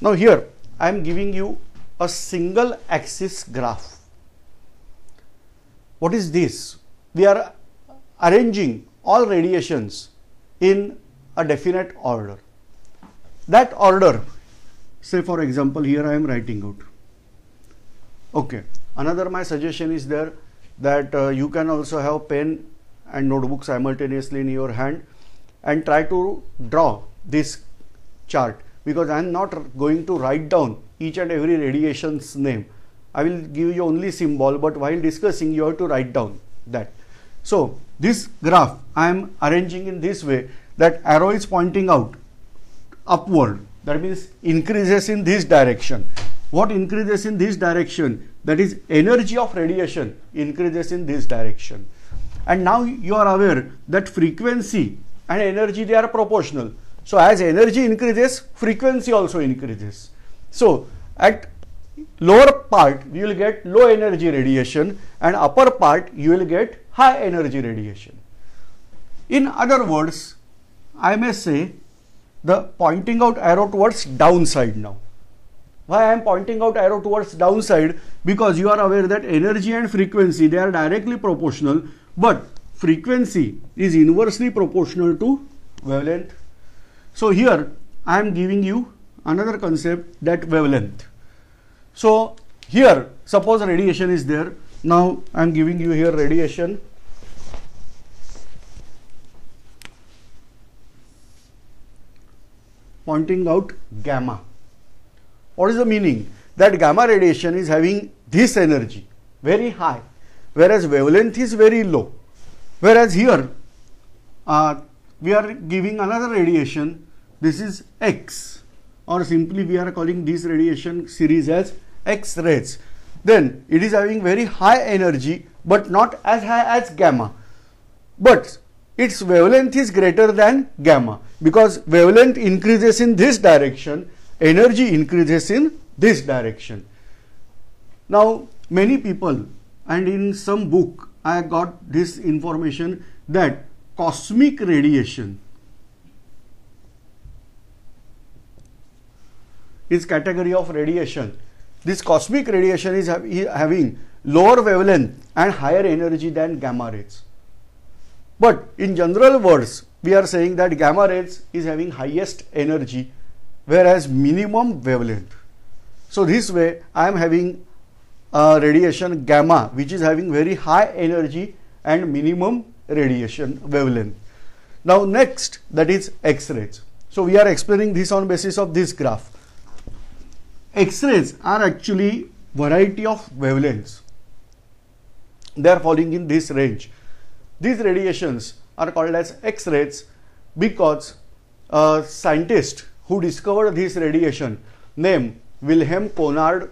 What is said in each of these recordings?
Now here I am giving you a single axis graph. What is this? We are arranging all radiations in a definite order. That order, say for example, here I am writing out. Okay. Another my suggestion is there that you can also have pen and notebook simultaneously in your hand and try to draw this chart, because I am not going to write down each and every radiation's name. I will give you only symbol, but while discussing you have to write down that. So this graph I am arranging in this way that arrow is pointing out upward, that means increases in this direction. What increases in this direction? That is energy of radiation increases in this direction. And now you are aware that frequency and energy, they are proportional. So as energy increases, frequency also increases. So at lower part you will get low energy radiation, and upper part you will get high energy radiation. In other words, I may say the pointing out arrow towards downside now. Why I am pointing out arrow towards downside? Because you are aware that energy and frequency, they are directly proportional, but frequency is inversely proportional to wavelength. So here I am giving you another concept, that wavelength. So here suppose radiation is there. Now I am giving you here radiation. Pointing out gamma. What is the meaning? That gamma radiation is having this energy very high, whereas wavelength is very low. Whereas here we are giving another radiation, this is X, or simply we are calling this radiation series as X-rays. Then it is having very high energy but not as high as gamma, but its wavelength is greater than gamma, because wavelength increases in this direction, energy increases in this direction. Now many people, and in some book I got this information, that cosmic radiation is category of radiation. This cosmic radiation is having lower wavelength and higher energy than gamma rays. But in general words, we are saying that gamma rays is having highest energy, whereas minimum wavelength. So this way I am having radiation gamma, which is having very high energy and minimum radiation wavelength. Now next, that is X-rays. So we are explaining this on basis of this graph. X-rays are actually variety of wavelengths. They are falling in this range. These radiations are called as X-rays because a scientist who discovered this radiation, named Wilhelm Conrad,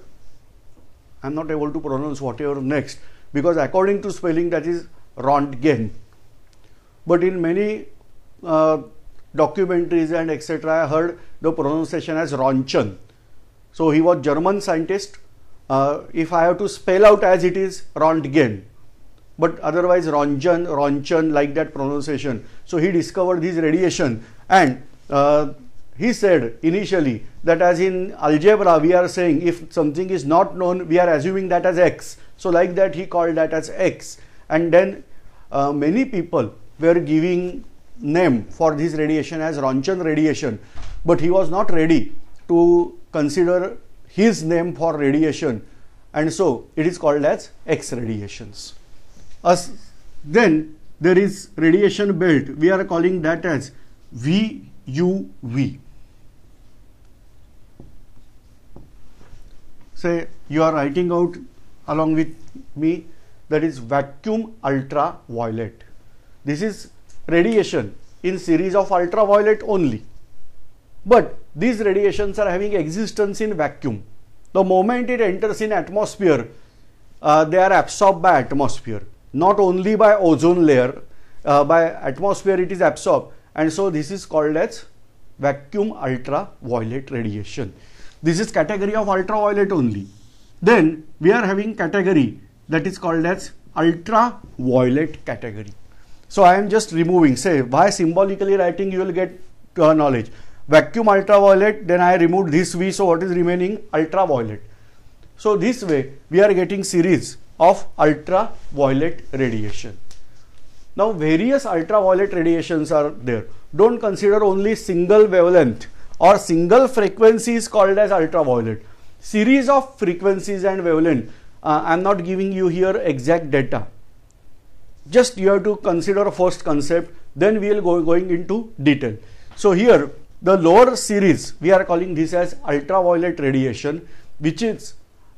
I am not able to pronounce whatever next, because according to spelling that is Röntgen. But in many documentaries and etc. I heard the pronunciation as Röntgen. So he was German scientist. If I have to spell out as it is, Röntgen, but otherwise Röntgen, like that pronunciation. So he discovered this radiation, and he said initially that as in algebra we are saying if something is not known, we are assuming that as X. So like that he called that as X, and then many people were giving name for this radiation as Röntgen radiation, but he was not ready to consider his name for radiation, and so it is called as X radiations. Then there is radiation belt, we are calling that as VUV. Say you are writing out along with me, that is vacuum ultraviolet. This is radiation in series of ultraviolet only, but these radiations are having existence in vacuum. The moment it enters in atmosphere, they are absorbed by atmosphere, not only by ozone layer, by atmosphere it is absorbed, and so this is called as vacuum ultraviolet radiation. This is category of ultraviolet only. Then we are having category that is called as ultraviolet category. So I am just removing, say by symbolically writing you will get knowledge. vacuum ultraviolet, then I removed this V, so what is remaining? Ultraviolet. So this way we are getting series of ultraviolet radiation. Now various ultraviolet radiations are there. Don't consider only single wavelength or single frequency is called as ultraviolet. Series of frequencies and wavelength. I am not giving you here exact data. Just you have to consider first concept, then we will going into detail. So here the lower series, we are calling this as ultraviolet radiation, which is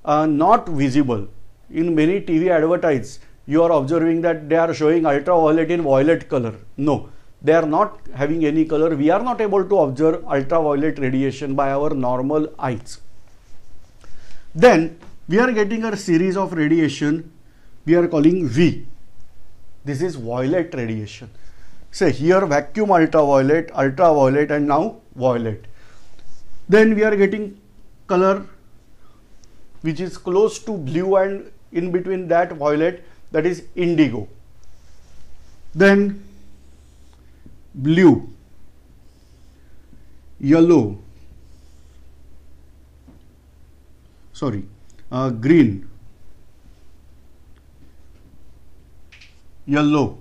not visible. In many TV advertises, you are observing that they are showing ultraviolet in violet color. No, they are not having any color. We are not able to observe ultraviolet radiation by our normal eyes. Then we are getting a series of radiation we are calling V. This is violet radiation. Say here vacuum ultraviolet, ultraviolet, and now violet. Then we are getting color which is close to blue and in between that violet, that is indigo. Then blue, yellow, green, yellow,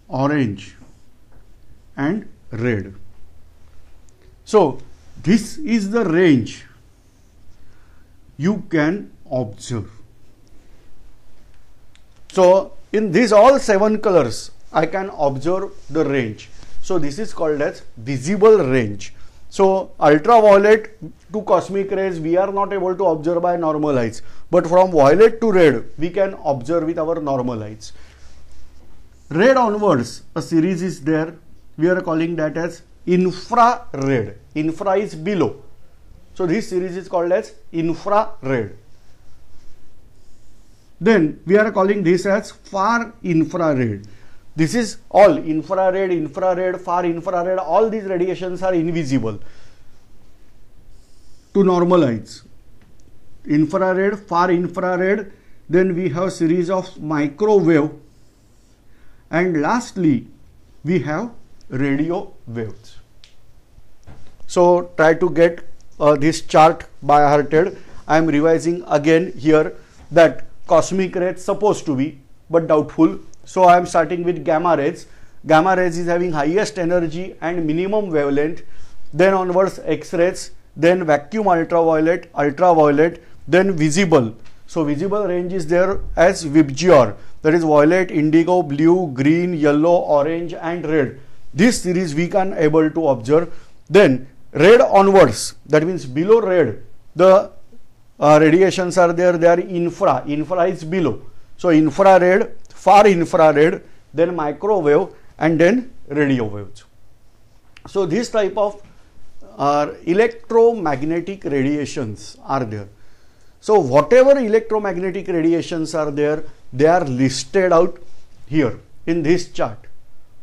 orange and red. So this is the range you can observe. So in these all 7 colors I can observe the range. So this is called as visible range. So ultraviolet to cosmic rays we are not able to observe by normal eyes, but from violet to red we can observe with our normal eyes. Red onwards a series is there, we are calling that as infrared. Infra is below, so this series is called as infrared. Then we are calling this as far infrared. This is all infrared, infrared, far infrared, all these radiations are invisible to normal eyes. Infrared, far infrared, then we have series of microwave, and lastly we have radio waves. So try to get this chart by hearted. I am revising again here that cosmic rays supposed to be, but doubtful. So I am starting with gamma rays. Gamma rays is having highest energy and minimum wavelength. Then onwards X-rays, then vacuum ultraviolet, ultraviolet, then visible. So visible range is there as VIBGYOR, that is violet, indigo, blue, green, yellow, orange and red. This series we can able to observe. Then red onwards, that means below red, the radiations are there, they are infra. Infra is below. So infrared, far infrared, then microwave and then radio waves. So this type of electromagnetic radiations are there. So whatever electromagnetic radiations are there, they are listed out here in this chart.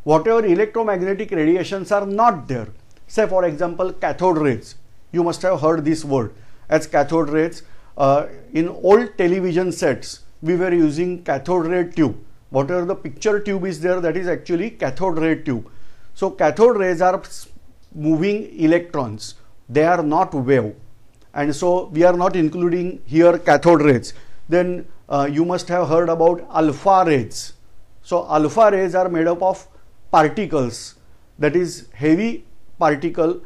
Whatever electromagnetic radiations are not there, say for example cathode rays, you must have heard this word as cathode rays. In old television sets we were using cathode ray tube. Whatever the picture tube is there, that is actually cathode ray tube. So cathode rays are moving electrons, they are not wave, and so we are not including here cathode rays. Then you must have heard about alpha rays. So alpha rays are made up of particles, that is heavy particle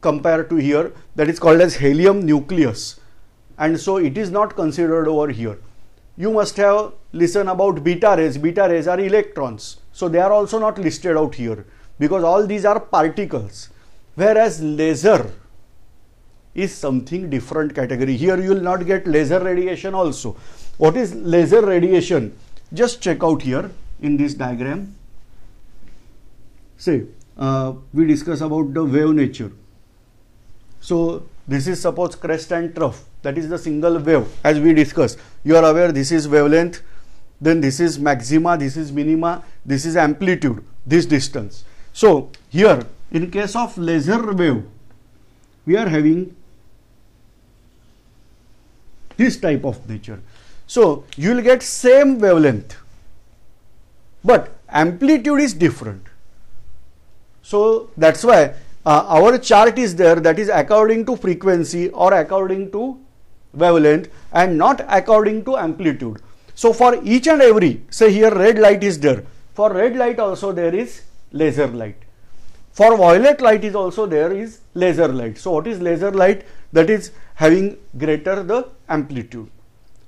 compared to here, that is called as helium nucleus, and so it is not considered over here. You must have listened about beta rays. Beta rays are electrons, so they are also not listed out here because all these are particles. Whereas laser is something different category. Here you will not get laser radiation also. What is laser radiation? Just check out here in this diagram. Say we discuss about the wave nature. So this is suppose crest and trough, that is the single wave as we discussed. You are aware this is wavelength, then this is maxima, this is minima, this is amplitude, this distance. So here in case of laser wave we are having this type of nature. So you will get same wavelength but amplitude is different. So that's why our chart is there, that is according to frequency or according to wavelength and not according to amplitude. So for each and every, say here red light is there, for red light also there is laser light. For violet light is also there is laser light. So what is laser light? That is having greater the amplitude.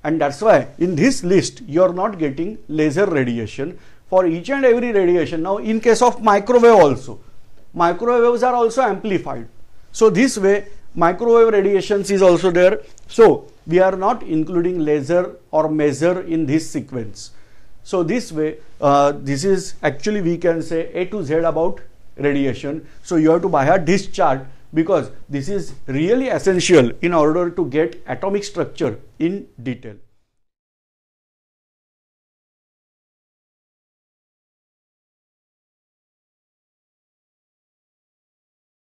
And that's why in this list you are not getting laser radiation for each and every radiation. Now in case of microwave also, microwaves are also amplified. So this way microwave radiations is also there. So we are not including laser or measure in this sequence. So this way this is actually, we can say, A to Z about radiation. So you have to buy this chart because this is really essential in order to get atomic structure in detail.